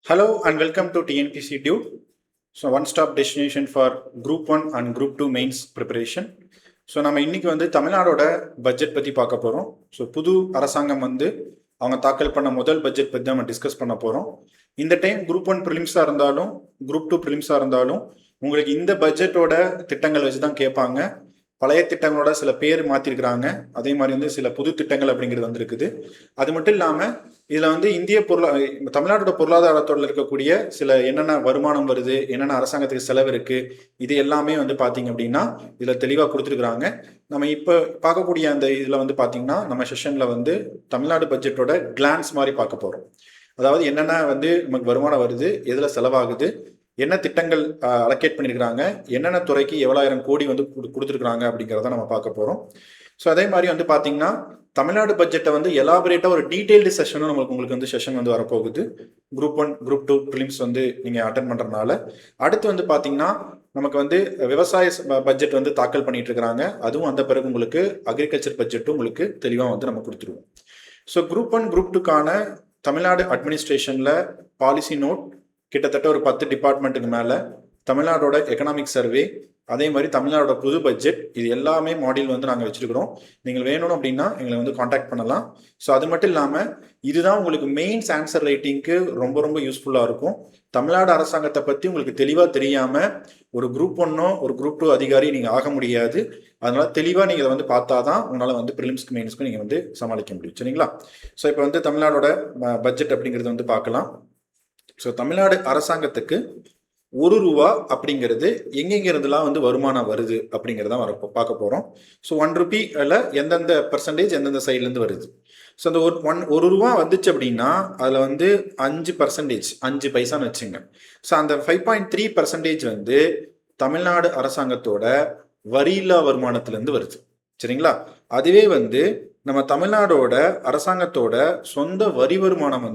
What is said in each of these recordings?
Hello and welcome to TNPC Dude. So one-stop destination for Group 1 and Group 2 mains preparation. So நம்ம இன்னைக்கு தமிழ்நாடோட budget பற்றி பார்க்க போகிறோம். So புது அரசாங்கம் அவங்க தாக்கல் பண்ண முதல் பட்ஜெட் பற்றி நம்ம டிஸ்கஸ் பண்ண போகிறோம். இந்த டைம் குரூப் 1 ப்ரிலிம்ஸாக இருந்தாலும் குரூப் 2 ப்ரிலிம்ஸாக இருந்தாலும் உங்களுக்கு இந்த பட்ஜெட்டோட திட்டங்கள் வச்சு தான் கேட்பாங்க. பழைய திட்டங்களோட சில பேர் மாற்றிருக்கிறாங்க. அதே மாதிரி சில புது திட்டங்கள் அப்படிங்கிறது வந்திருக்குது. அது மட்டும் இல்லாமல் இதில் இந்திய தமிழ்நாட்டோட பொருளாதாரத்தோட இருக்கக்கூடிய சில என்னென்ன வருமானம் வருது, என்னென்ன அரசாங்கத்துக்கு செலவு இருக்கு, இது எல்லாமே பார்த்தீங்க அப்படின்னா இதில் தெளிவாக கொடுத்துருக்குறாங்க. நம்ம இப்போ பார்க்கக்கூடிய அந்த இதில் பார்த்தீங்கன்னா நம்ம செஷனில் தமிழ்நாடு பட்ஜெட்டோட கிளான்ஸ் மாதிரி பார்க்க போகிறோம். அதாவது என்னென்ன நமக்கு வருமானம் வருது, எதில் செலவாகுது, என்ன திட்டங்கள் அலோகேட் பண்ணியிருக்கிறாங்க, என்னென்ன துறைக்கு எவ்வளோயிரம் கோடி கொடுத்துருக்குறாங்க அப்படிங்கிறத நம்ம பார்க்க போகிறோம். ஸோ அதே மாதிரி பார்த்தீங்கன்னா தமிழ்நாடு பட்ஜெட்டை எலாபரேட்டாக ஒரு டீட்டெயில்டு செஷனும் உங்களுக்கு செஷன் வரப்போகுது. குரூப் 1 குரூப் 2 ப்ரிலிம்ஸ் நீங்கள் அட்டன் பண்ணுறதுனால. அடுத்து பார்த்தீங்கன்னா நமக்கு விவசாய பட்ஜெட் தாக்கல் பண்ணிட்டு இருக்கிறாங்க. அதுவும் அந்த பிறகு உங்களுக்கு அக்ரிகல்ச்சர் பட்ஜெட்டும் உங்களுக்கு தெளிவாக நம்ம கொடுத்துருவோம். ஸோ குரூப் 1 குரூப் 2க்கான தமிழ்நாடு அட்மினிஸ்ட்ரேஷனில் பாலிசி நோட் கிட்டத்தட்ட ஒரு 10 டிபார்ட்மெண்ட்டுக்கு மேலே, தமிழ்நாடோட எக்கனாமிக் சர்வே, அதே மாதிரி தமிழ்நாடோட புது பட்ஜெட், இது எல்லாமே மாடியூல் நாங்கள் வச்சிருக்கிறோம். நீங்கள் வேணும் அப்படின்னா எங்களை காண்டாக்ட் பண்ணலாம். ஸோ அது மட்டும் இல்லாமல் இதுதான் உங்களுக்கு மெயின்ஸ் ஆன்சர் ரைட்டிங்க்கு ரொம்ப ரொம்ப யூஸ்ஃபுல்லாக இருக்கும். தமிழ்நாடு அரசாங்கத்தை பற்றி உங்களுக்கு தெளிவாக தெரியாமல் ஒரு குரூப் 1 ஒரு குரூப் 2 அதிகாரி நீங்கள் ஆக முடியாது. அதனால தெளிவாக நீங்கள் இதை பார்த்தா தான் உங்களால் ப்ரிலிம்ஸ்க்கு மெயின்ஸ்க்கு நீங்கள் சமாளிக்க முடியும். சரிங்களா? ஸோ இப்போ தமிழ்நாடோட பட்ஜெட் அப்படிங்கிறது பார்க்கலாம். ஸோ தமிழ்நாடு அரசாங்கத்துக்கு ₹1 அப்படிங்கிறது எங்கெங்கிருந்துலாம் வருமானம் வருது அப்படிங்கிறதான் பார்க்க போகிறோம். ஸோ ₹1 எந்தெந்த பர்சன்டேஜ் எந்தெந்த சைட்லேருந்து வருது. ஸோ அந்த ₹1 வந்துச்சு அப்படின்னா அதில் 5% 5 பைசான்னு வச்சுங்க. ஸோ அந்த 5.3% தமிழ்நாடு அரசாங்கத்தோட வரியில்லா வருமானத்திலேருந்து வருது. சரிங்களா? அதுவே நம்ம தமிழ்நாடோட அரசாங்கத்தோட சொந்த வரி வருமானம்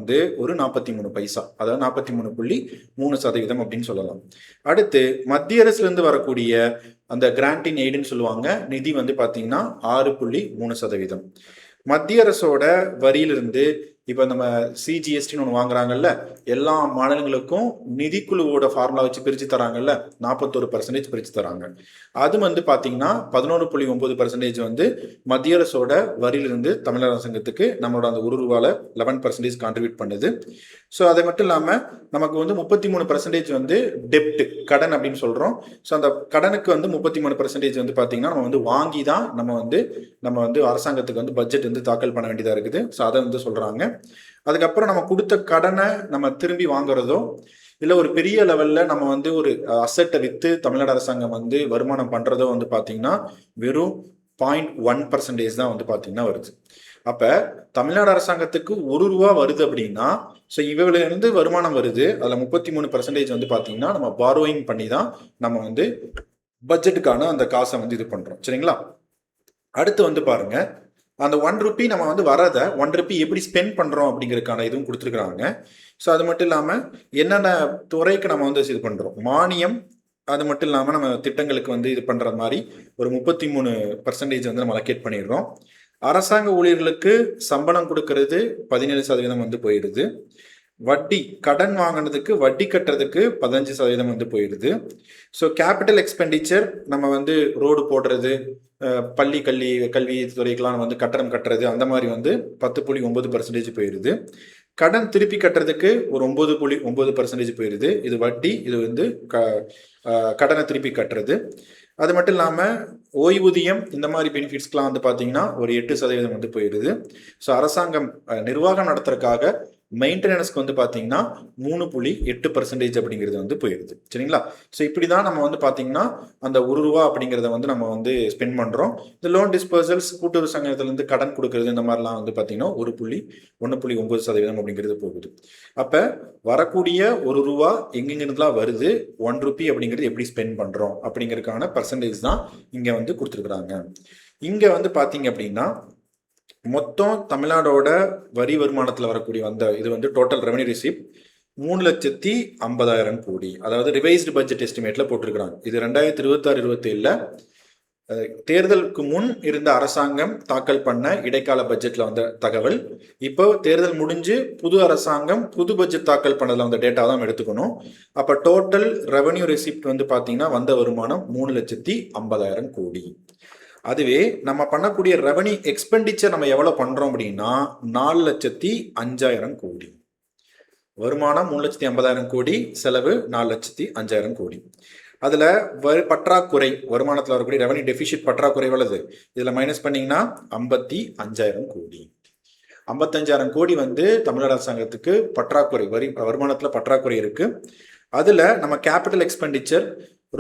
ஒரு 43 பைசா, அதாவது 43.3% அப்படின்னு சொல்லலாம். அடுத்து மத்திய அரசுல இருந்து வரக்கூடிய அந்த கிராண்ட் இன் எய்டுன்னு சொல்லுவாங்க, நிதி பாத்தீங்கன்னா 6.3%. மத்திய அரசோட வரியிலிருந்து இப்போ நம்ம சிஜிஎஸ்டின்னு ஒன்று வாங்குறாங்கல்ல, எல்லா மாநிலங்களுக்கும் நிதிக்குழுவோட ஃபார்முலா வச்சு பிரித்து தராங்கல்ல, 41% பிரித்து தராங்க. அது பார்த்தீங்கன்னா 11.9% மத்திய அரசோட வரியிலிருந்து தமிழக அரசாங்கத்துக்கு நம்மளோட அந்த ₹1 11% கான்ட்ரிபியூட் பண்ணுது. ஸோ அதை மட்டும் இல்லாமல் நமக்கு 33% டெப்ட், கடன் அப்படின்னு சொல்கிறோம். ஸோ அந்த கடனுக்கு 33% பார்த்தீங்கன்னா நம்ம வாங்கி தான் நம்ம அரசாங்கத்துக்கு பட்ஜெட் தாக்கல் பண்ண வேண்டியதாக இருக்குது. ஸோ அதை சொல்கிறாங்க. அதுக்கப்புறம் நம்ம கொடுத்த கடனை நம்ம திரும்பி வாங்குறதோ இல்லை ஒரு பெரிய லெவலில் நம்ம ஒரு அசட்டை விற்று தமிழ்நாடு அரசாங்கம் வருமானம் பண்ணுறதோ பார்த்தீங்கன்னா வெறும் 0.1% தான் பார்த்தீங்கன்னா வருது. அப்போ தமிழ்நாடு அரசாங்கத்துக்கு ₹1 வருது அப்படின்னா ஸோ இவளிலிருந்து வருமானம் வருது, அதில் 33% பார்த்தீங்கன்னா நம்ம பாரோயிங் பண்ணி தான் நம்ம பட்ஜெட்டுக்கான அந்த காசை இது பண்ணுறோம். சரிங்களா? அடுத்து பாருங்க, அந்த ₹1 நம்ம வரதை ₹1 எப்படி ஸ்பெண்ட் பண்ணுறோம் அப்படிங்கிறதுக்கான இதுவும் கொடுத்துருக்குறாங்க. ஸோ அது மட்டும் இல்லாமல் என்னென்ன துறைக்கு நம்ம இது பண்ணுறோம், மானியம், அது மட்டும் இல்லாமல் நம்ம திட்டங்களுக்கு இது பண்ணுற மாதிரி ஒரு 33% நம்ம அலோகேட் பண்ணிடுறோம். அரசாங்க ஊழியர்களுக்கு சம்பளம் கொடுக்கறது 17% போயிடுது. வட்டி, கடன் வாங்கினதுக்கு வட்டி கட்டுறதுக்கு 15% போயிடுது. ஸோ கேபிட்டல் எக்ஸ்பெண்டிச்சர் நம்ம ரோடு போடுறது, பள்ளி கல்வி துறைக்கெல்லாம் கட்டணம் கட்டுறது, அந்த மாதிரி 10.9% போயிடுது. கடன் திருப்பி கட்டுறதுக்கு ஒரு 9.9% போயிடுது. இது வட்டி, இது கடனை திருப்பி கட்டுறது. அது மட்டும் இல்லாமல் ஓய்வூதியம், இந்த மாதிரி பெனிஃபிட்ஸ்க்கெலாம் பார்த்தீங்கன்னா ஒரு 8% போயிடுது. ஸோ அரசாங்கம் நிர்வாகம் நடத்துறதுக்காக மெயின்டெனன்ஸ்க்கு பார்த்தீங்கன்னா 3.8% அப்படிங்கிறது போயிடுது. சரிங்களா? ஸோ இப்படி தான் நம்ம பார்த்தீங்கன்னா அந்த ₹1 அப்படிங்கிறத நம்ம ஸ்பெண்ட் பண்ணுறோம். இந்த லோன் டிஸ்பர்சல்ஸ், கூட்டுறவு சங்கத்திலேருந்து கடன் கொடுக்கறது, இந்த மாதிரிலாம் பார்த்தீங்கன்னா 1.9% அப்படிங்கிறது போகுது. அப்போ வரக்கூடிய ₹1 எங்கெங்கிருந்துலாம் வருது, ₹1 அப்படிங்கிறது எப்படி ஸ்பெண்ட் பண்ணுறோம் அப்படிங்கிறதுக்கான பர்சன்டேஜ் தான் இங்கே கொடுத்துருக்குறாங்க. இங்கே பார்த்தீங்க அப்படின்னா மொத்தம் தமிழ்நாடோட வரி வருமானத்தில் வரக்கூடிய இது டோட்டல் ரெவன்யூ ரிசீப்ட் 3,50,000 கோடி, அதாவது ரிவைஸ்டு பட்ஜெட் எஸ்டிமேட்ல போட்டிருக்கிறாங்க. இது 2026-27 தேர்தலுக்கு முன் இருந்த அரசாங்கம் தாக்கல் பண்ண இடைக்கால பட்ஜெட்ல வந்த தகவல். இப்போ தேர்தல் முடிஞ்சு புது அரசாங்கம் புது பட்ஜெட் தாக்கல் பண்ணதுல வந்த டேட்டா தான் எடுத்துக்கணும். அப்ப டோட்டல் ரெவன்யூ ரெசிப்ட் வந்து பாத்தீங்கன்னா வந்த வருமானம் 3,50,000 கோடி. அதுவே நம்ம பண்ணக்கூடிய ரெவன்யூ எக்ஸ்பெண்டிச்சர் நம்ம எவ்வளவு பண்றோம் அப்படின்னா 4,05,000 கோடி. வருமானம் 3,50,000 கோடி, செலவு 4,05,000 கோடி. அதுல பற்றாக்குறை, வருமானத்தில் வரக்கூடிய ரெவன்யூ டெபிசிட் பற்றாக்குறை எவ்வளவு, இதுல மைனஸ் பண்ணீங்கன்னா 55,000 கோடி. 55,000 கோடி வந்து தமிழ்நாடு அரசாங்கத்துக்கு பற்றாக்குறை, வருமானத்துல பற்றாக்குறை இருக்கு. அதுல நம்ம கேபிட்டல் எக்ஸ்பெண்டிச்சர்,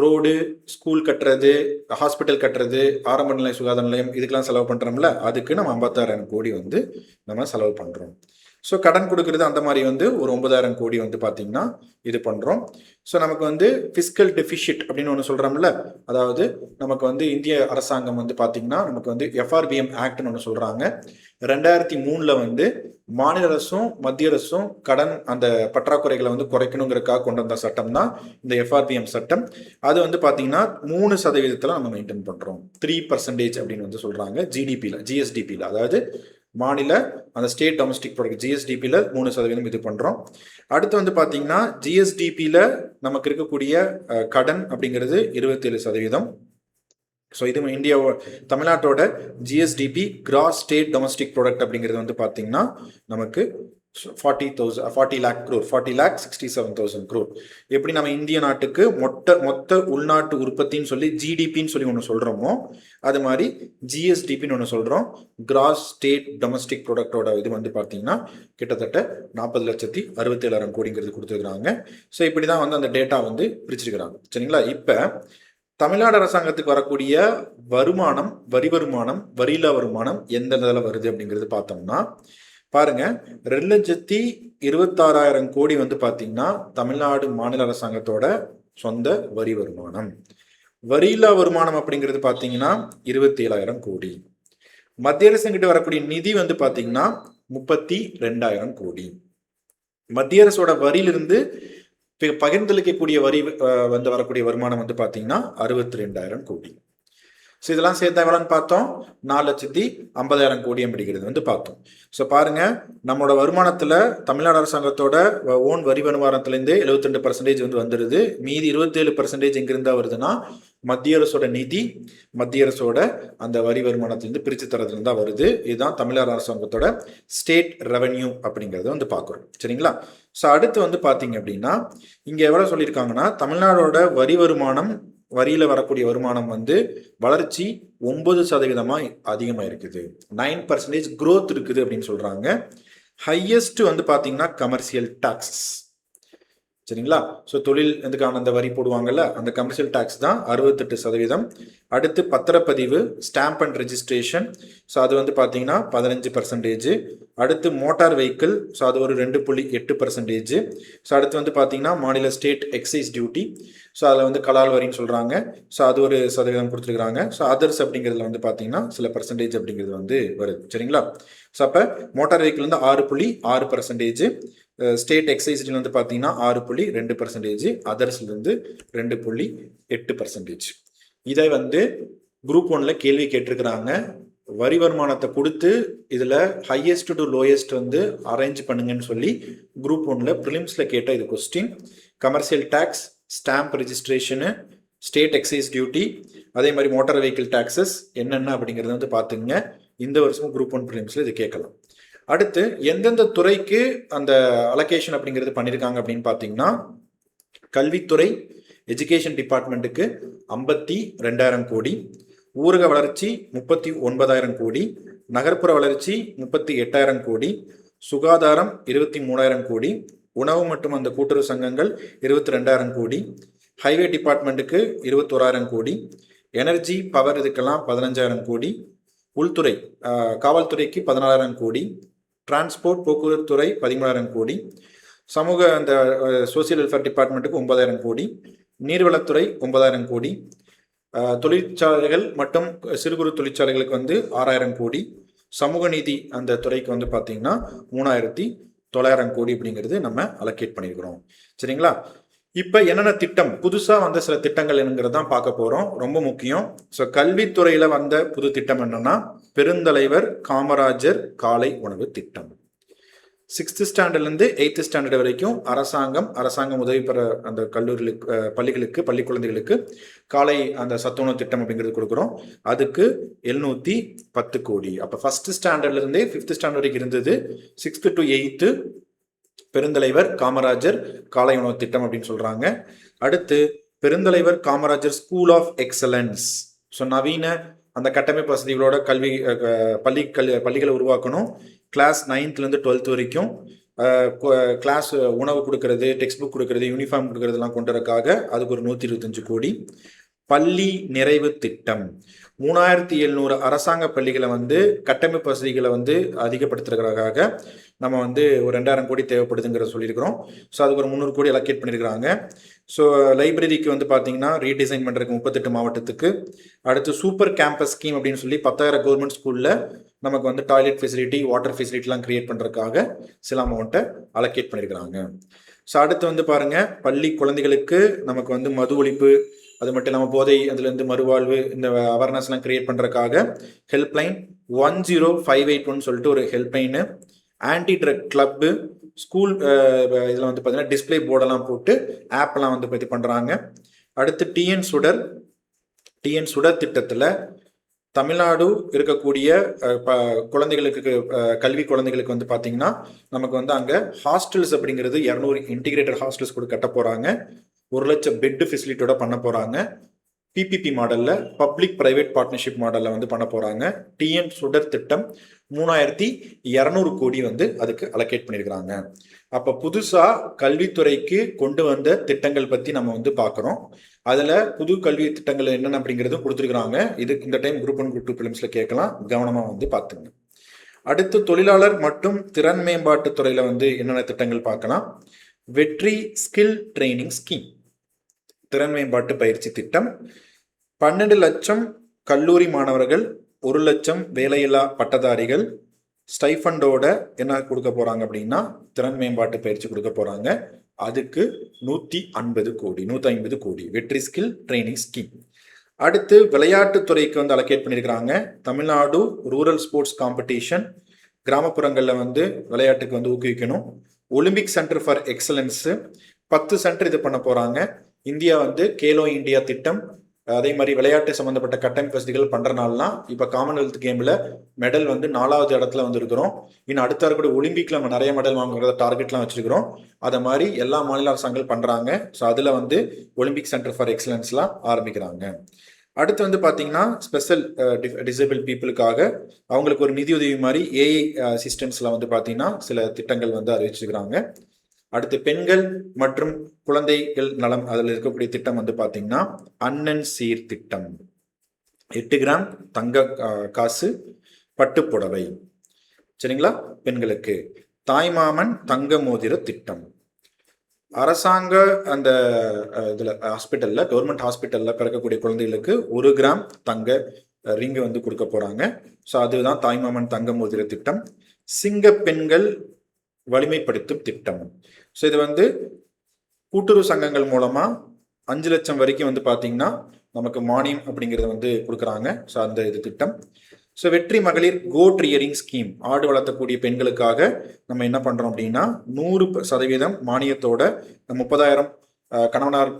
ரோடு, ஸ்கூல் கட்டுறது, ஹாஸ்பிட்டல் கட்டுறது, ஆரம்ப நிலைய சுகாதார நிலையம், இதுக்கெல்லாம் செலவு பண்றோம்ல, அதுக்கு நம்ம 56,000 கோடி வந்து நம்ம செலவு பண்றோம். ஸோ கடன் கொடுக்கறது அந்த மாதிரி வந்து ஒரு 9,000 கோடி வந்து பார்த்தீங்கன்னா இது பண்ணுறோம். ஸோ நமக்கு வந்து ஃபிஸ்கல் டெபிசிட் அப்படின்னு ஒன்று சொல்கிறோம்ல, அதாவது நமக்கு வந்து இந்திய அரசாங்கம் வந்து பார்த்தீங்கன்னா நமக்கு வந்து FRBM ஆக்ட்னு ஒன்று சொல்கிறாங்க. 2003 வந்து மாநில அரசும் மத்திய அரசும் கடன் அந்த பற்றாக்குறைகளை வந்து குறைக்கணுங்கிறதுக்காக கொண்டு வந்த சட்டம் தான் இந்த FRBM சட்டம். அது வந்து பார்த்தீங்கன்னா 3% நம்ம மெயின்டைன் பண்ணுறோம். 3% அப்படின்னு வந்து சொல்கிறாங்க GSDPயில், அதாவது மாநில அந்த ஸ்டேட் டொமஸ்டிக் ப்ராடக்ட் GSDPயில் 3% இது பண்ணுறோம். அடுத்து வந்து பார்த்தீங்கன்னா GSDPயில் நமக்கு இருக்கக்கூடிய கடன் அப்படிங்கிறது 27%. ஸோ இது தமிழ்நாட்டோட GSDP cross state domestic product அப்படிங்கிறது வந்து பார்த்தீங்கன்னா நமக்கு 40,67,000 crore. எப்படி நம்ம இந்திய நாட்டுக்கு மொத்த உள்நாட்டு உற்பத்தின்னு சொல்லி GDPன்னு சொல்லி ஒன்று சொல்றோமோ, அது மாதிரி GSDPன்னு ஒன்று சொல்றோம். கிராஸ் ஸ்டேட் டொமஸ்டிக் ப்ராடக்டோட இது வந்து பார்த்தீங்கன்னா கிட்டத்தட்ட 40,67,000 கோடிங்கிறது கொடுத்துருக்காங்க. ஸோ இப்படிதான் வந்து அந்த டேட்டா வந்து பிரிச்சிருக்கிறாங்க. சரிங்களா? இப்போ தமிழ்நாடு அரசாங்கத்துக்கு வரக்கூடிய வருமானம், வரியில்லா வருமானம் எந்த நிலையில வருது அப்படிங்கிறது பார்த்தோம்னா பாருங்க, 2,26,000 கோடி வந்து பாத்தீங்கன்னா தமிழ்நாடு மாநில அரசாங்கத்தோட சொந்த வரி வருமானம். வரியில்லா வருமானம் அப்படிங்கிறது பாத்தீங்கன்னா 27,000 கோடி. மத்திய அரசுங்கிட்ட வரக்கூடிய நிதி வந்து பாத்தீங்கன்னா 32,000 கோடி. மத்திய அரசோட வரியிலிருந்து பகிர்ந்தளிக்கக்கூடிய வரி வந்து வரக்கூடிய வருமானம் வந்து பாத்தீங்கன்னா 62,000 கோடி. ஸோ இதெல்லாம் சேர்த்தா எவ்வளோன்னு பார்த்தோம், 4,50,000 கோடி அப்படிங்கிறது வந்து பார்த்தோம். ஸோ பாருங்க, நம்மளோட வருமானத்தில் தமிழ்நாடு அரசாங்கத்தோட ஓன் வரி வருமானத்துலேருந்து 72% வந்து வந்துடுது. மீதி 27% எங்கிருந்தா வருதுன்னா மத்திய அரசோட நிதி, மத்திய அரசோட அந்த வரி வருமானத்திலிருந்து பிரித்து தரதுல தான் வருது. இதுதான் தமிழ்நாடு அரசாங்கத்தோட ஸ்டேட் ரெவன்யூ அப்படிங்கிறத வந்து பார்க்குறோம். சரிங்களா? ஸோ அடுத்து வந்து பார்த்தீங்க அப்படின்னா இங்கே எவ்வளோ சொல்லியிருக்காங்கன்னா தமிழ்நாடோட வரி வருமானம், வரியில வரக்கூடிய வருமானம் வந்து வளர்ச்சி 9% அதிகமாக இருக்குது. 9% growth இருக்குது அப்படின்னு சொல்றாங்க. ஹையஸ்ட் வந்து பாத்தீங்கன்னா கமர்ஷியல் டாக்ஸஸ். சரிங்களா? ஸோ தொழில் இதுக்கான அந்த வரி போடுவாங்கல்ல, அந்த கமர்ஷியல் டாக்ஸ் தான் 68%. அடுத்து பத்திரப்பதிவு, ஸ்டாம்ப் அண்ட் ரெஜிஸ்ட்ரேஷன், ஸோ அது வந்து பார்த்தீங்கன்னா 15%. அடுத்து மோட்டார் வெஹிக்கிள், ஸோ அது ஒரு 2.8%. ஸோ அடுத்து வந்து பார்த்தீங்கன்னா மாநில ஸ்டேட் எக்ஸைஸ் டியூட்டி, ஸோ அதில் வந்து கலால் வரின்னு சொல்கிறாங்க. ஸோ அது ஒரு சதவீதம் கொடுத்துருக்குறாங்க. ஸோ அதர்ஸ் அப்படிங்கிறதுல வந்து பார்த்தீங்கன்னா சில பர்சன்டேஜ் அப்படிங்கிறது வந்து வருது. சரிங்களா? ஸோ அப்போ மோட்டார் வெஹிக்கிள் வந்து 6.6%, ஸ்டேட் எக்ஸைஸ்ல வந்து பார்த்தீங்கன்னா 6.2%, அதர்ஸ்லேருந்து 2.8%. இதை வந்து குரூப் 1ல கேள்வி கேட்டிருக்கிறாங்க. வரி வருமானத்தை கொடுத்து இதில் ஹையஸ்ட் டு லோயஸ்ட் வந்து அரேஞ்ச் பண்ணுங்கன்னு சொல்லி குரூப் 1ல ப்ரிலிம்ஸில் கேட்ட இது question. Commercial tax, stamp registration, state excise duty, அதே மாதிரி மோட்டார் வெஹிக்கிள் டாக்ஸஸ் என்னென்ன அப்படிங்கிறத வந்து பார்த்துங்க. இந்த வருஷமும் குரூப் 1 ப்ரிலிம்ஸில் இது கேட்கலாம். அடுத்து எந்தெந்த துறைக்கு அந்த அலோகேஷன் அப்படிங்கிறது பண்ணியிருக்காங்க அப்படின்னு பார்த்தீங்கன்னா கல்வித்துறை, எஜுகேஷன் டிபார்ட்மெண்ட்டுக்கு 52,000 கோடி, ஊரக வளர்ச்சி 39,000 கோடி, நகர்ப்புற வளர்ச்சி 38,000 கோடி, சுகாதாரம் 23,000 கோடி, உணவு மற்றும் அந்த கூட்டுறவு சங்கங்கள் 22,000 கோடி, ஹைவே டிபார்ட்மெண்ட்டுக்கு 21,000 கோடி, எனர்ஜி பவர் இதுக்கெல்லாம் 15,000 கோடி, உள்துறை காவல்துறைக்கு 14,000 கோடி, டிரான்ஸ்போர்ட் போக்குவரத்து துறை 13,000 கோடி, சமூக அந்த சோசியல் வெல்ஃபேர் டிபார்ட்மெண்ட்டுக்கு 9,000 கோடி, நீர்வளத்துறை 9,000 கோடி, தொழிற்சாலைகள் மற்றும் சிறு குறு தொழிற்சாலைகளுக்கு வந்து 6,000 கோடி, சமூக நீதி அந்த துறைக்கு வந்து பார்த்தீங்கன்னா 3,900 கோடி அப்படிங்கிறது நம்ம அலோகேட் பண்ணியிருக்கிறோம். சரிங்களா? இப்போ என்னென்ன திட்டம் புதுசாக வந்த சில திட்டங்கள் என்னங்கிறது தான் பார்க்க போகிறோம், ரொம்ப முக்கியம். ஸோ கல்வித்துறையில் வந்த புது திட்டம் என்னன்னா பெருந்தலைவர் காமராஜர் காலை உணவு திட்டம். 6th ஸ்டாண்டர்ட்லேருந்து 8th ஸ்டாண்டர்ட் வரைக்கும் அரசாங்கம் உதவி பெற அந்த கல்லூரிகளுக்கு பள்ளி குழந்தைகளுக்கு காலை அந்த சத்துணவு திட்டம் அப்படிங்கிறது கொடுக்குறோம். அதுக்கு 710 கோடி. அப்போ 1st ஸ்டாண்டர்ட்லேருந்தே 5th ஸ்டாண்டர்ட் வரைக்கும் இருந்தது. 6th to 8th பெருந்தலைவர் காமராஜர் காலை உணவு திட்டம் அப்படின்னு சொல்றாங்க. அடுத்து பெருந்தலைவர் Kamarajar school of excellence. So நவீன அந்த கட்டமைப்பு வசதிகளோட பள்ளிகளை உருவாக்கணும். கிளாஸ் 9th-லேருந்து 12th வரைக்கும் கிளாஸ் உணவு கொடுக்கறது, டெக்ஸ்ட் புக் கொடுக்கறது, யூனிஃபார்ம் கொடுக்கறதுலாம் கொண்டு வரக்காக அதுக்கு ஒரு 125 கோடி. பள்ளி நிறைவு திட்டம் 3700 அரசாங்க பள்ளிகளை கட்டமைப்பு வசதிகளை அதிகப்படுத்துறதுக்காக நம்ம ஒரு 2000 கோடி தேவைப்படுதுங்கிற சொல்லியிருக்கிறோம். ஸோ அதுக்கு ஒரு 300 கோடி அலோகேட் பண்ணியிருக்கிறாங்க. ஸோ லைப்ரரிக்கு பார்த்தீங்கன்னா ரீடிசைன் பண்ணுறதுக்கு 38 மாவட்டத்துக்கு. அடுத்து சூப்பர் கேம்பஸ் ஸ்கீம் அப்படின்னு சொல்லி 10,000 கவர்மெண்ட் ஸ்கூலில் நமக்கு டாய்லெட் ஃபெசிலிட்டி, வாட்டர் ஃபெசிலிட்டிலாம் கிரியேட் பண்ணுறதுக்காக சில அமௌண்ட்டை அலோகேட் பண்ணியிருக்கிறாங்க. ஸோ அடுத்து பாருங்க, பள்ளி குழந்தைகளுக்கு நமக்கு மது ஒழிப்பு, அது மட்டும் இல்லாமல் போதை, அதுலேருந்து மறுவாழ்வு, இந்த அவேர்னஸ்லாம் கிரியேட் பண்ணுறதுக்காக ஹெல்ப்லைன் 10581 சொல்லிட்டு ஒரு ஹெல்ப்லைனு, ஆன்டி ட்ரக் கிளப்பு, ஸ்கூல் இதில் பார்த்தீங்கன்னா டிஸ்பிளே போர்டெல்லாம் போட்டு ஆப்லாம் பற்றி பண்ணுறாங்க. அடுத்து டிஎன் சுடர் திட்டத்தில் தமிழ்நாடு இருக்கக்கூடிய குழந்தைகளுக்கு கல்வி குழந்தைகளுக்கு பார்த்தீங்கன்னா நமக்கு அங்கே ஹாஸ்டல்ஸ் அப்படிங்கிறது 200 இன்டிகிரேட்டட் ஹாஸ்டல்ஸ் கூட கட்ட போகிறாங்க. 1 லட்சம் பெட் ஃபெசிலிட்டியோட பண்ண போகிறாங்க. பிபிபி மாடலில், பப்ளிக் பிரைவேட் பார்ட்னர்ஷிப் மாடலில் பண்ண போகிறாங்க. டிஎன் சுடர் திட்டம் 3200 கோடி அதுக்கு அலோகேட் பண்ணியிருக்கிறாங்க. அப்போ புதுசாக கல்வித்துறைக்கு கொண்டு வந்த திட்டங்கள் பற்றி நம்ம பார்க்குறோம். அதில் புது கல்வி திட்டங்கள் என்னென்ன அப்படிங்கிறதும் கொடுத்துருக்குறாங்க. இந்த டைம் குரூப் 1 குரூப் 2 பிலிம்ஸில் கேட்கலாம், கவனமாக பார்த்துங்க. அடுத்து தொழிலாளர் மற்றும் திறன் மேம்பாட்டு துறையில் என்னென்ன திட்டங்கள் பார்க்கலாம். வெற்றி ஸ்கில் ட்ரைனிங் ஸ்கீம், திறன் மேம்பாட்டு பயிற்சி திட்டம். 12 லட்சம் கல்லூரி மாணவர்கள், 1 லட்சம் வேலையில்லா பட்டதாரிகள் ஸ்டைஃபண்டோட என்ன கொடுக்க போறாங்க அப்படின்னா திறன் மேம்பாட்டு பயிற்சி கொடுக்க போறாங்க. அதுக்கு 150 கோடி வெற்றி ஸ்கில் ட்ரைனிங் ஸ்கீம். அடுத்து விளையாட்டுத்துறைக்கு அலோகேட் பண்ணியிருக்கிறாங்க. தமிழ்நாடு ரூரல் ஸ்போர்ட்ஸ் காம்படிஷன், கிராமப்புறங்களில் விளையாட்டுக்கு ஊக்குவிக்கணும். Olympic centre for excellence 10 centre இது பண்ண போறாங்க. இந்தியா கேலோ இந்தியா திட்டம், அதே மாதிரி விளையாட்டு சம்பந்தப்பட்ட கட்டமைப்பு வசதிகள் பண்றனாலாம் இப்போ காமன்வெல்த் கேம்ல மெடல் 4வது இடத்துல இருக்கிறோம். இன்னும் அடுத்த இருக்கக்கூடிய ஒலிம்பிக்ல நம்ம நிறைய மெடல் வாங்குறத டார்கெட்லாம் வச்சிருக்கிறோம். அதை மாதிரி எல்லா மாநில அரசாங்கங்கள் பண்றாங்க. ஸோ அதுல ஒலிம்பிக் சென்டர் ஃபார் எக்ஸலன்ஸ்லாம் ஆரம்பிக்கிறாங்க. அடுத்து பார்த்தீங்கன்னா ஸ்பெஷல் டிசேபிள் பீப்புளுக்காக அவங்களுக்கு ஒரு நிதியுதவி மாதிரி ஏஐ அசிஸ்டன்ஸ்ல பார்த்தீங்கன்னா சில திட்டங்கள் அறிவிச்சிருக்கிறாங்க. அடுத்து பெண்கள் மற்றும் குழந்தைகள் நலம், அதில் இருக்கக்கூடிய திட்டம் பார்த்தீங்கன்னா அண்ணன் சீர் திட்டம். 8 கிராம் தங்க காசு பட்டுப்புடவை, சரிங்களா பெண்களுக்கு. தாய்மாமன் தங்க மோதிர திட்டம். அரசாங்க அந்த இதில் ஹாஸ்பிட்டலில், கவர்மெண்ட் ஹாஸ்பிட்டலில் பிறக்கக்கூடிய குழந்தைகளுக்கு 1 கிராம் தங்க ரிங்கு கொடுக்க போகிறாங்க. ஸோ அதுதான் தாய்மாமன் தங்க மோதிர திட்டம். சிங்க பெண்கள் வலிமைப்படுத்தும் திட்டம். ஸோ இது கூட்டுறவு சங்கங்கள் மூலமாக 5 லட்சம் வரைக்கும் பார்த்தீங்கன்னா நமக்கு மானியம் அப்படிங்கிறது கொடுக்குறாங்க. ஸோ அந்த இது திட்டம். ஸோ வெற்றி மகளிர் கோட் ரியரிங் ஸ்கீம், ஆடு வளர்த்தக்கூடிய பெண்களுக்காக நம்ம என்ன பண்ணுறோம் அப்படின்னா 100% மானியத்தோட 30,000 கணவனார்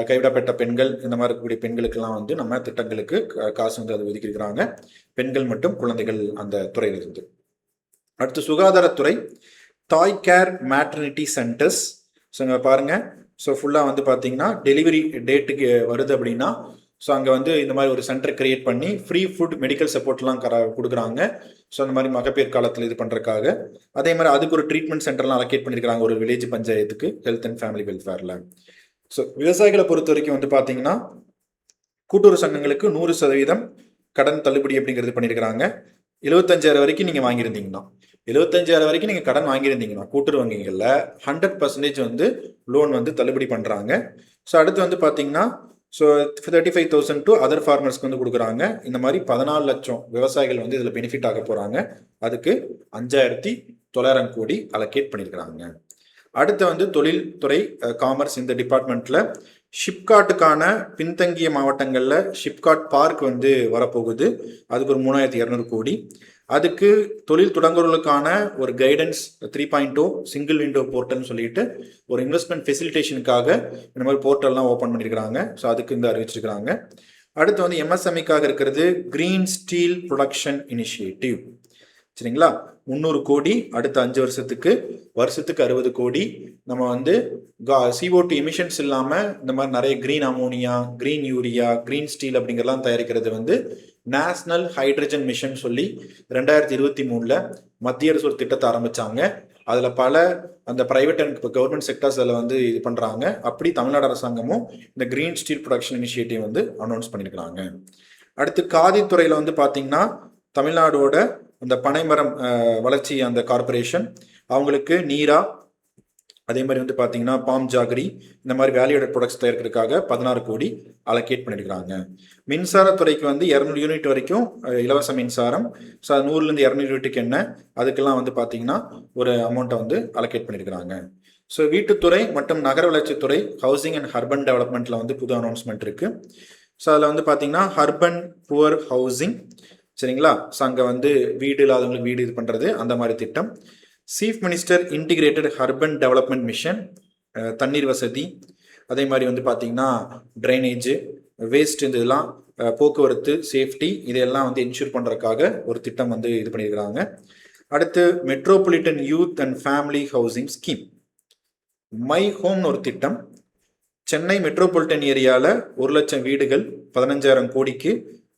கைவிடப்பட்ட பெண்கள், இந்த மாதிரி இருக்கக்கூடிய பெண்களுக்கெல்லாம் நம்ம திட்டங்களுக்கு காசு அது ஒதுக்கியிருக்கிறாங்க. பெண்கள் மற்றும் குழந்தைகள் அந்த துறையிலிருந்து. அடுத்து சுகாதாரத்துறை, தாய் கேர் மேட்டர்னிட்டி சென்டர்ஸ். ஸோ இங்கே பாருங்க, ஸோ ஃபுல்லாக பார்த்தீங்கன்னா டெலிவரி டேட்டுக்கு வருது அப்படின்னா ஸோ அங்கே இந்த மாதிரி ஒரு சென்டர் கிரியேட் பண்ணி ஃப்ரீ ஃபுட் மெடிக்கல் சப்போர்ட்லாம் கொடுக்குறாங்க. ஸோ அந்த மாதிரி மகப்பேர் காலத்தில் இது பண்ணுறதுக்காக. அதே மாதிரி அதுக்கு ஒரு ட்ரீட்மெண்ட் சென்டர்லாம் அலோகேட் பண்ணியிருக்கிறாங்க ஒரு வில்லேஜ் பஞ்சாயத்துக்கு, ஹெல்த் அண்ட் ஃபேமிலி வெல்ஃபேரில். ஸோ விவசாயிகளை பொறுத்த வரைக்கும் பார்த்தீங்கன்னா கூட்டுறவு சங்கங்களுக்கு 100% கடன் தள்ளுபடி அப்படிங்கிறது பண்ணியிருக்கிறாங்க. 75,000 வரைக்கும் நீங்கள் வாங்கியிருந்தீங்கன்னா 75,000 வரைக்கும் நீங்கள் கடன் வாங்கியிருந்தீங்கன்னா கூட்டுறவு வங்கிகளில் 100% லோன் தள்ளுபடி பண்ணுறாங்க. ஸோ அடுத்து பார்த்தீங்கன்னா ஸோ 35,000 டு அதர் ஃபார்மர்ஸ்க்கு கொடுக்குறாங்க. இந்த மாதிரி 14 லட்சம் விவசாயிகள் இதில் பெனிஃபிட் ஆக போகிறாங்க. அதுக்கு 5,900 கோடி அலோகேட் பண்ணியிருக்கிறாங்க. அடுத்து வந்து தொழில்துறை காமர்ஸ் இந்த டிபார்ட்மெண்ட்டில் ஷிப்காட்டுக்கான பின்தங்கிய மாவட்டங்களில் ஷிப்காட் பார்க் வந்து வரப்போகுது. அதுக்கு ஒரு 3200 கோடி. அதுக்கு தொழில் தொடங்குறவர்களுக்கான ஒரு கைடன்ஸ் 3.0 சிங்கிள் விண்டோ போர்ட்டல்னு சொல்லிட்டு ஒரு இன்வெஸ்ட்மெண்ட் ஃபெசிலிட்டேஷனுக்காக இந்த மாதிரி போர்ட்டல்லாம் ஓப்பன் பண்ணியிருக்கிறாங்க. ஸோ அதுக்கு இந்த அறிவிச்சிருக்கிறாங்க. அடுத்து வந்து எம்எஸ்எம்இக்காக இருக்கிறது கிரீன் ஸ்டீல் ப்ரொடக்ஷன் இனிஷியேட்டிவ். சரிங்களா, 300 கோடி அடுத்த 5 வருஷத்துக்கு 60 கோடி. நம்ம வந்து CO2 எமிஷன்ஸ் இல்லாமல் இந்த மாதிரி நிறைய green ammonia, green urea, green steel அப்படிங்கிறலாம் தயாரிக்கிறது வந்து நேஷனல் ஹைட்ரஜன் மிஷன் சொல்லி 2023 மத்திய அரசு ஒரு திட்டத்தை ஆரம்பிச்சாங்க. அதில் பல அந்த பிரைவேட் அண்ட் கவர்மெண்ட் செக்டர்ஸ் அதில் வந்து இது பண்ணுறாங்க. அப்படி தமிழ்நாடு அரசாங்கமும் இந்த கிரீன் ஸ்டீல் ப்ரொடக்ஷன் இனிஷியேட்டிவ் வந்து அனௌன்ஸ் பண்ணியிருக்கிறாங்க. அடுத்து காதித்துறையில் வந்து பார்த்தீங்கன்னா தமிழ்நாடோட அந்த பனைமரம் வளர்ச்சி அந்த கார்பரேஷன் அவங்களுக்கு நீரா, அதே மாதிரி வந்து பார்த்தீங்கன்னா பாம் ஜாகரி, இந்த மாதிரி வேல்யூடட் ப்ராடக்ட்ஸ் தயாரிக்கிறதுக்காக 16 கோடி அலோகேட் பண்ணியிருக்கிறாங்க. மின்சாரத்துறைக்கு வந்து 200 யூனிட் வரைக்கும் இலவச மின்சாரம். ஸோ 100லேருந்து 200 யூனிட்டுக்கு என்ன அதுக்கெல்லாம் வந்து பார்த்தீங்கன்னா ஒரு அமௌண்ட்டை வந்து அலோகேட் பண்ணியிருக்கிறாங்க. ஸோ வீட்டுத்துறை மற்றும் நகர வளர்ச்சித்துறை ஹவுசிங் அண்ட் அர்பன் டெவலப்மெண்ட்டில் வந்து புது அனௌன்ஸ்மெண்ட் இருக்குது. ஸோ அதில் வந்து பார்த்தீங்கன்னா அர்பன் புவர் ஹவுசிங், சரிங்களா. ஸோ அங்கே வந்து வீடு இல்லாதவங்களுக்கு வீடு இது பண்ணுறது அந்த மாதிரி திட்டம். Chief minister integrated urban development mission, தண்ணீர் வசதி, அதே மாதிரி வந்து பார்த்தீங்கன்னா ட்ரைனேஜு, வேஸ்ட், இதெல்லாம் போக்குவரத்து, சேஃப்டி, இதெல்லாம் வந்து இன்ஷூர் பண்ணுறதுக்காக ஒரு திட்டம் வந்து இது பண்ணியிருக்கிறாங்க. அடுத்து metropolitan youth and family housing scheme, my ஹோம்னு ஒரு திட்டம். சென்னை மெட்ரோபாலிட்டன் ஏரியாவில் 1,00,000 வீடுகள் 15,000 கோடிக்கு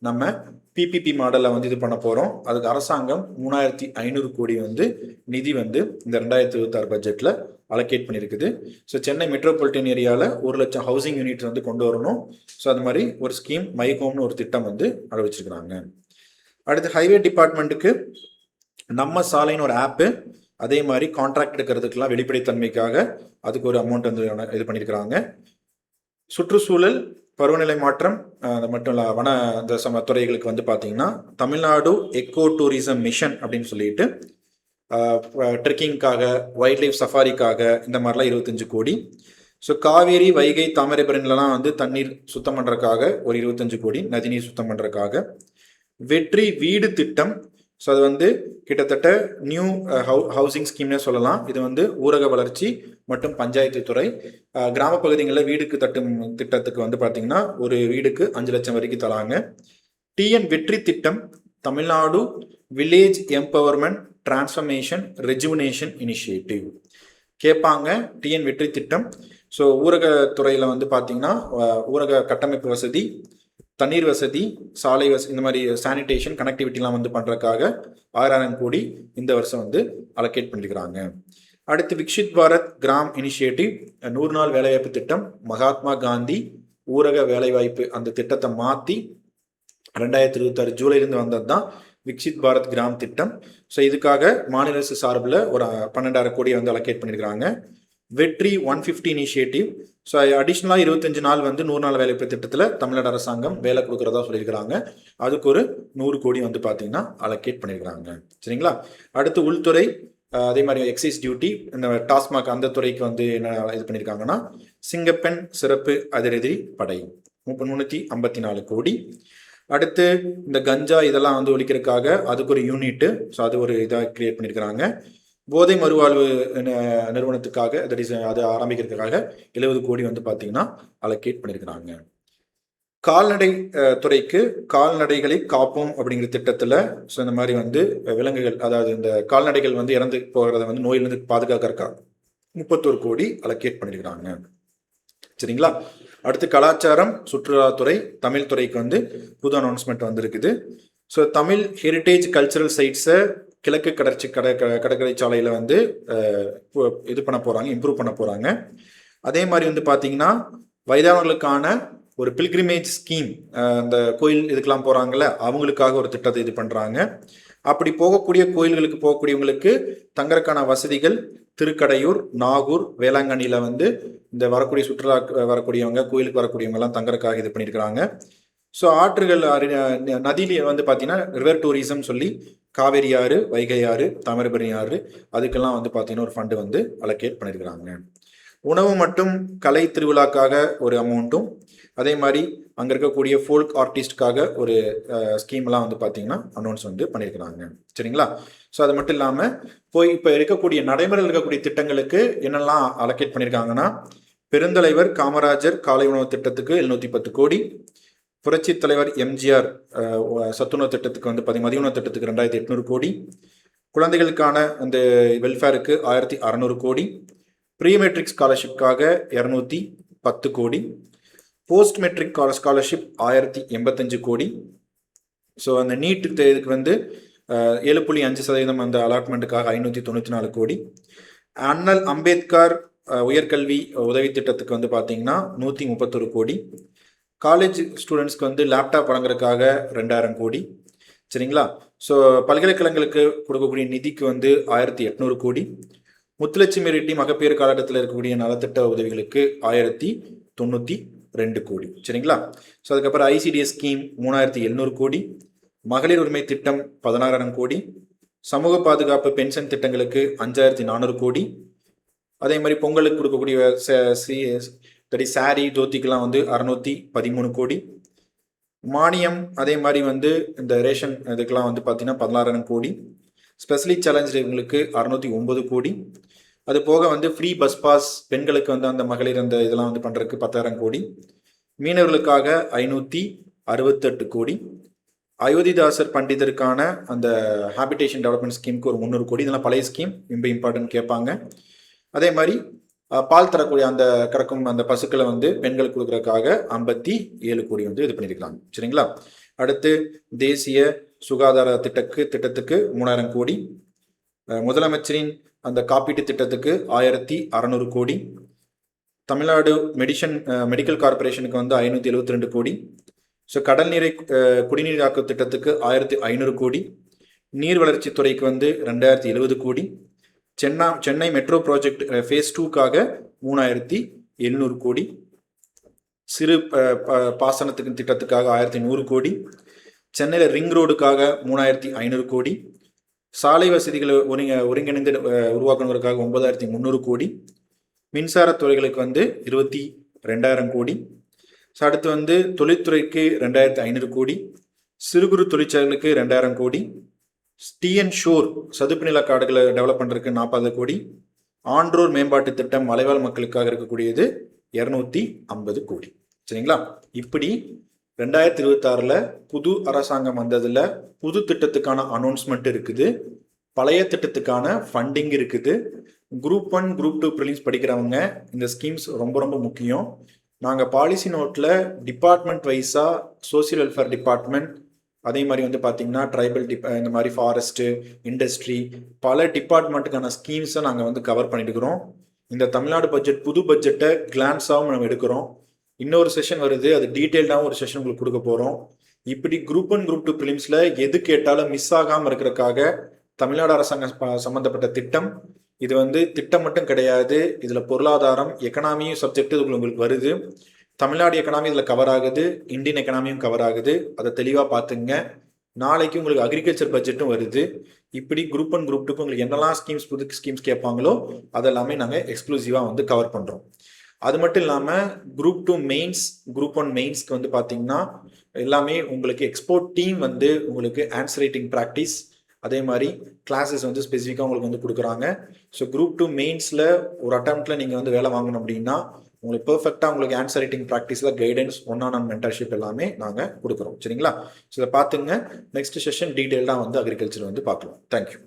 நம்ம பிபிபி மாடலில் வந்து இது பண்ண போகிறோம். அதுக்கு அரசாங்கம் 3,500 கோடி வந்து நிதி வந்து இந்த 2026 பட்ஜெட்டில் அலோகேட் பண்ணியிருக்குது. ஸோ சென்னை மெட்ரோபாலிட்டன் ஏரியாவில் 1,00,000 ஹவுசிங் யூனிட் வந்து கொண்டு வரணும். ஸோ அது மாதிரி ஒரு ஸ்கீம் மை ஹோம்னு ஒரு திட்டம் வந்து அறிவிச்சிருக்கிறாங்க. அடுத்து ஹைவே டிபார்ட்மெண்ட்டுக்கு நம்ம சாலைன்னு ஒரு ஆப்பு, அதே மாதிரி கான்ட்ராக்ட் எடுக்கிறதுக்கெல்லாம் வெளிப்படைத்தன்மைக்காக அதுக்கு ஒரு அமௌண்ட் வந்து இது பண்ணியிருக்கிறாங்க. சுற்றுச்சூழல், பருவநிலை மாற்றம், அது மட்டும் இல்லை வன துறைகளுக்கு வந்து பார்த்தீங்கன்னா தமிழ்நாடு எக்கோ டூரிசம் மிஷன் அப்படின்னு சொல்லிட்டு ட்ரெக்கிங்காக, வைல்ட் லைஃப் சஃபாரிக்காக இந்த மாதிரிலாம் 25 கோடி. ஸோ காவேரி, வைகை, தாமிரபரணிலலாம் வந்து தண்ணீர் சுத்தம் பண்ணுறதுக்காக ஒரு 25 கோடி, நதிநீர் சுத்தம் பண்ணுறதுக்காக. வெற்றி வீடு திட்டம், ஸோ அது வந்து கிட்டத்தட்ட நியூ ஹவுசிங் ஸ்கீம்னே சொல்லலாம். இது வந்து ஊரக வளர்ச்சி மற்றும் பஞ்சாயத்து துறை. கிராம பகுதிகளில் வீடுக்கு தட்டும் திட்டத்துக்கு வந்து பார்த்தீங்கன்னா ஒரு வீடுக்கு 5 லட்சம் வரைக்கும் தராங்க. டிஎன் வெற்றி திட்டம், Tamil Nadu village empowerment transformation rejuvenation initiative கேட்பாங்க. டிஎன் வெற்றி திட்டம், ஸோ ஊரகத்துறையில் வந்து பார்த்தீங்கன்னா ஊரக கட்டமைப்பு வசதி, தண்ணீர் வசதி, சாலை வசதி, இந்த மாதிரி சானிடேஷன், கனெக்டிவிட்டிலாம் வந்து பண்ணுறதுக்காக 6,000 கோடி இந்த வருஷம் வந்து அலோகேட் பண்ணியிருக்கிறாங்க. அடுத்து விக்ஷித் பாரத் கிராம் இனிஷியேட்டிவ், 100 நாள் வேலைவாய்ப்பு திட்டம், மகாத்மா காந்தி ஊரக வேலைவாய்ப்பு அந்த திட்டத்தை மாற்றி 2026 ஜூலைலேருந்து வந்தது தான் விக்ஷித் பாரத் கிராம் திட்டம். ஸோ இதுக்காக மாநில அரசு சார்பில் ஒரு 12,000 கோடியை வந்து அலோகேட் பண்ணியிருக்கிறாங்க. வெற்றி 150 இனிஷியேட்டிவ், ஸோ அடிஷ்னலாக 25 நாள் வந்து 100 நாள் வேலைவாய்ப்பு திட்டத்தில் தமிழ்நாடு அரசாங்கம் வேலை கொடுக்குறதா சொல்லியிருக்கிறாங்க. அதுக்கு ஒரு 100 கோடி வந்து பார்த்தீங்கன்னா அலோகேட் பண்ணியிருக்கிறாங்க. சரிங்களா. அடுத்து உள்துறை, அதே மாதிரி எக்ஸைஸ் டியூட்டி, இந்த டாஸ்மாக் அந்த துறைக்கு வந்து என்ன இது பண்ணியிருக்காங்கன்னா சிங்கப்பெண் சிறப்பு அதிரடி படை 354 கோடி. அடுத்து இந்த கஞ்சா இதெல்லாம் வந்து ஒழிக்கிறதுக்காக அதுக்கு ஒரு யூனிட்டு, ஸோ அது ஒரு இதாக கிரியேட் பண்ணியிருக்கிறாங்க. போதை மறுவாழ்வு நிறுவனத்துக்காக அது ஆரம்பிக்கிறதுக்காக 70 கோடி வந்து பார்த்தீங்கன்னா அலோகேட் பண்ணியிருக்கிறாங்க. கால்நடை துறைக்கு கால்நடைகளை காப்போம் அப்படிங்கிற திட்டத்தில், ஸோ இந்த மாதிரி வந்து விலங்குகள், அதாவது இந்த கால்நடைகள் வந்து இறந்து போகிறத வந்து நோயிலிருந்து பாதுகாக்கிறதுக்காக 31 கோடி அலோகேட் பண்ணியிருக்கிறாங்க. சரிங்களா. அடுத்து கலாச்சாரம் சுற்றுலாத்துறை, தமிழ் துறைக்கு வந்து புது அனௌன்ஸ்மெண்ட் வந்திருக்குது. ஸோ தமிழ் ஹெரிட்டேஜ் கல்ச்சரல் சைட்ஸை கிழக்கு கடற்கரை சாலையில் வந்து இது பண்ண போகிறாங்க, இம்ப்ரூவ் பண்ண போகிறாங்க. அதே மாதிரி வந்து பார்த்தீங்கன்னா வயதானவர்களுக்கான ஒரு பில்கிரிமேஜ் ஸ்கீம், அந்த கோயில் இதுக்கெல்லாம் போகிறாங்கல்ல அவங்களுக்காக ஒரு திட்டத்தை இது பண்ணுறாங்க. அப்படி போகக்கூடிய கோயில்களுக்கு போகக்கூடியவங்களுக்கு தங்கறக்கான வசதிகள் திருக்கடையூர், நாகூர், வேளாங்கண்ணியில் வந்து இந்த வரக்கூடிய சுற்றுலா வரக்கூடியவங்க, கோயிலுக்கு வரக்கூடியவங்கலாம் தங்கறக்காக இது பண்ணியிருக்கிறாங்க. ஸோ ஆற்றுகள், நதியில வந்து பார்த்தீங்கன்னா ரிவர் டூரிசம் சொல்லி காவேரி ஆறு, வைகை ஆறு, தாமிரபரணி ஆறு அதுக்கெல்லாம் வந்து பார்த்தீங்கன்னா ஒரு ஃபண்டு வந்து அலோகேட் பண்ணியிருக்கிறாங்க. உணவு மற்றும் கலை திருவிழாக்காக ஒரு அமௌண்ட்டும், அதே மாதிரி அங்கே இருக்கக்கூடிய ஃபோல்க் ஆர்டிஸ்ட்காக ஒரு ஸ்கீம்லாம் வந்து பார்த்தீங்கன்னா அனௌன்ஸ் வந்து பண்ணியிருக்கிறாங்க. சரிங்களா? ஸோ அது மட்டும் இல்லாமல் இப்போ இருக்கக்கூடிய நடைமுறையில் இருக்கக்கூடிய திட்டங்களுக்கு என்னெல்லாம் அலோகேட் பண்ணியிருக்காங்கன்னா, பெருந்தலைவர் காமராஜர் காலை உணவு திட்டத்துக்கு 710 கோடி, புரட்சி தலைவர் எம்ஜிஆர் சத்துணவு திட்டத்துக்கு வந்து மதிய உணவு திட்டத்துக்கு 2800 கோடி, குழந்தைகளுக்கான அந்த வெல்ஃபேருக்கு 1600 கோடி, ப்ரீ மெட்ரிக் ஸ்காலர்ஷிப்காக 210 கோடி, போஸ்ட் மெட்ரிக் ஸ்காலர்ஷிப் 1085 கோடி. ஸோ அந்த நீட் இதுக்கு வந்து 7.5% அந்த அலாட்மெண்ட்டுக்காக 594 கோடி. அண்ணல் அம்பேத்கர் உயர்கல்வி உதவி திட்டத்துக்கு வந்து பார்த்தீங்கன்னா 131 கோடி. காலேஜ் ஸ்டூடெண்ட்ஸ்க்கு வந்து லேப்டாப் வழங்குறதுக்காக 2000 கோடி. சரிங்களா? ஸோ பல்கலைக்கழகங்களுக்கு கொடுக்கக்கூடிய நிதிக்கு வந்து 1800 கோடி. முத்துலட்சுமி ரெட்டி மகப்பேறு காலகட்டத்தில் இருக்கக்கூடிய நலத்திட்ட உதவிகளுக்கு 1092 கோடி. சரிங்களா? ஸோ அதுக்கப்புறம் ஐசிடிஎஸ் ஸ்கீம் 3700 கோடி, மகளிர் உரிமை திட்டம் 16,000 கோடி, சமூக பாதுகாப்பு பென்ஷன் திட்டங்களுக்கு 5400 கோடி. அதே மாதிரி பொங்கலுக்கு கொடுக்கக்கூடிய சாரி தோத்திக்கெல்லாம் வந்து 613 கோடி. மானியம் அதே மாதிரி வந்து இந்த ரேஷன் இதுக்கெல்லாம் வந்து பார்த்தீங்கன்னா 16,000 கோடி. ஸ்பெஷலி சேலஞ்சவங்களுக்கு 609 கோடி. அது போக வந்து ஃப்ரீ பஸ் பாஸ் பெண்களுக்கு வந்து அந்த மகளிர் அந்த இதெல்லாம் வந்து பண்ணுறதுக்கு 10,000 கோடி. மீனவர்களுக்காக 568 கோடி. அயோத்திதாசர் பண்டிதருக்கான அந்த ஹாபிடேஷன் டெவலப்மெண்ட் ஸ்கீமுக்கு ஒரு 300 கோடி. இதெல்லாம் பழைய ஸ்கீம், ரொம்ப இம்பார்ட்டன்ட் கேட்பாங்க. அதே மாதிரி பால் தரக்கூடிய அந்த கறக்கும் அந்த பசுக்களை வந்து பெண்களுக்கு கொடுக்கறதுக்காக 57 கோடி வந்து இது பண்ணியிருக்காங்க. சரிங்களா? அடுத்து தேசிய சுகாதார திட்டத்துக்கு 3000 கோடி. முதலமைச்சரின் அந்த காப்பீட்டு திட்டத்துக்கு 1600 கோடி. தமிழ்நாடு மெடிக்கல் கார்பரேஷனுக்கு வந்து 572 கோடி. ஸோ கடல் நீரை குடிநீராக்க திட்டத்துக்கு 1500 கோடி. நீர் வளர்ச்சி துறைக்கு வந்து 2070 கோடி. சென்னை மெட்ரோ ப்ராஜெக்ட் ஃபேஸ் 2க்காக 3700 கோடி. சிறு பாசனத்துக்கு திட்டத்துக்காக 1100 கோடி. சென்னையில் ரிங் ரோடுக்காக 3500 கோடி. சாலை வசதிகளை ஒருங்கிணைந்து உருவாக்குவதற்காக 9300 கோடி. மின்சாரத்துறைகளுக்கு வந்து 22,000 கோடி. ஸோ அடுத்து வந்து தொழில்துறைக்கு 2500 கோடி. சிறு குறு தொழிற்சாலைகளுக்கு 2000 கோடி. டிஎன் ஷோர் சதுப்பு நில காடுகளை டெவலப் பண்ணுறதுக்கு 40 கோடி. ஆன்றோர் மேம்பாட்டு திட்டம் மலைவாழ் மக்களுக்காக இருக்கக்கூடியது 250 கோடி. சரிங்களா? இப்படி 2026 புது அரசாங்கம் வந்ததில் புது திட்டத்துக்கான அனௌன்ஸ்மெண்ட் இருக்குது, பழைய திட்டத்துக்கான ஃபண்டிங் இருக்குது. குரூப் 1 குரூப் 2 ப்ரிலிம்ஸ் படிக்கிறவங்க இந்த ஸ்கீம்ஸ் ரொம்ப ரொம்ப முக்கியம். நாங்கள் பாலிசி நோட்டில் டிபார்ட்மெண்ட் வைஸாக சோசியல் வெல்ஃபேர் டிபார்ட்மெண்ட், அதே மாதிரி வந்து பார்த்தீங்கன்னா ட்ரைபல் இந்த மாதிரி ஃபாரஸ்ட்டு, இண்டஸ்ட்ரி, பல டிபார்ட்மெண்ட்டுக்கான ஸ்கீம்ஸை நாங்கள் வந்து கவர் பண்ணிட்டுக்கிறோம். இந்த தமிழ்நாடு பட்ஜெட் புது பட்ஜெட்டை கிளான்ஸாகவும் நம்ம எடுக்கிறோம். இன்னொரு செஷன் வருது, அது டீட்டெயில்டாகவும் ஒரு செஷன் உங்களுக்கு கொடுக்க போகிறோம். இப்படி குரூப் 1 குரூப் 2 ப்ரிலிம்ஸில் எது கேட்டாலும் மிஸ் ஆகாமல் இருக்கிறதுக்காக தமிழ்நாடு அரசாங்கம் சம்மந்தப்பட்ட திட்டம். இது வந்து திட்டம் மட்டும் கிடையாது, இதில் பொருளாதாரம் எக்கனாமியும் சப்ஜெக்ட் உங்களுக்கு வருது. தமிழ்நாடு எக்கனாமி இதில் கவர் ஆகுது, இந்தியன் எக்கனாமியும் கவர் ஆகுது. அதை தெளிவாக பார்த்துங்க. நாளைக்கு உங்களுக்கு அக்ரிகல்ச்சர் பட்ஜெட்டும் வருது. இப்படி குரூப் 1 குரூப் 2 உங்களுக்கு என்னெல்லாம் புது ஸ்கீம்ஸ் கேட்பாங்களோ அதெல்லாமே நாங்கள் எக்ஸ்க்ளூசிவாக வந்து கவர் பண்ணுறோம். அது மட்டும் இல்லாமல் குரூப் 2 மெயின்ஸ், குரூப் 1 மெயின்ஸ்க்கு வந்து பார்த்தீங்கன்னா எல்லாமே உங்களுக்கு எக்ஸ்போர்ட் டீம் வந்து உங்களுக்கு ஆன்சர் ரைட்டிங் ப்ராக்டிஸ், அதே மாதிரி கிளாஸஸ் வந்து ஸ்பெசிஃபிக்காக உங்களுக்கு வந்து கொடுக்குறாங்க. ஸோ குரூப் 2 மெயின்ஸில் ஒரு அட்டம்ப்டில் நீங்கள் வந்து வேலை வாங்கணும் அப்படின்னா உங்களுக்கு பெர்ஃபெக்டாக உங்களுக்கு ஆன்சர் ரைட்டிங் ப்ராக்டிஸில் கைடன்ஸ், ஒன்-ஆன்-ஒன் மென்டர்ஷிப் எல்லாமே நாங்கள் கொடுக்குறோம். சரிங்களா? ஸோ இதை பார்த்துங்க. நெக்ஸ்ட் செஷன் டீட்டெயில்டாக வந்து அக்ரிகல்ச்சர் வந்து பார்க்கலாம். தேங்க்யூ.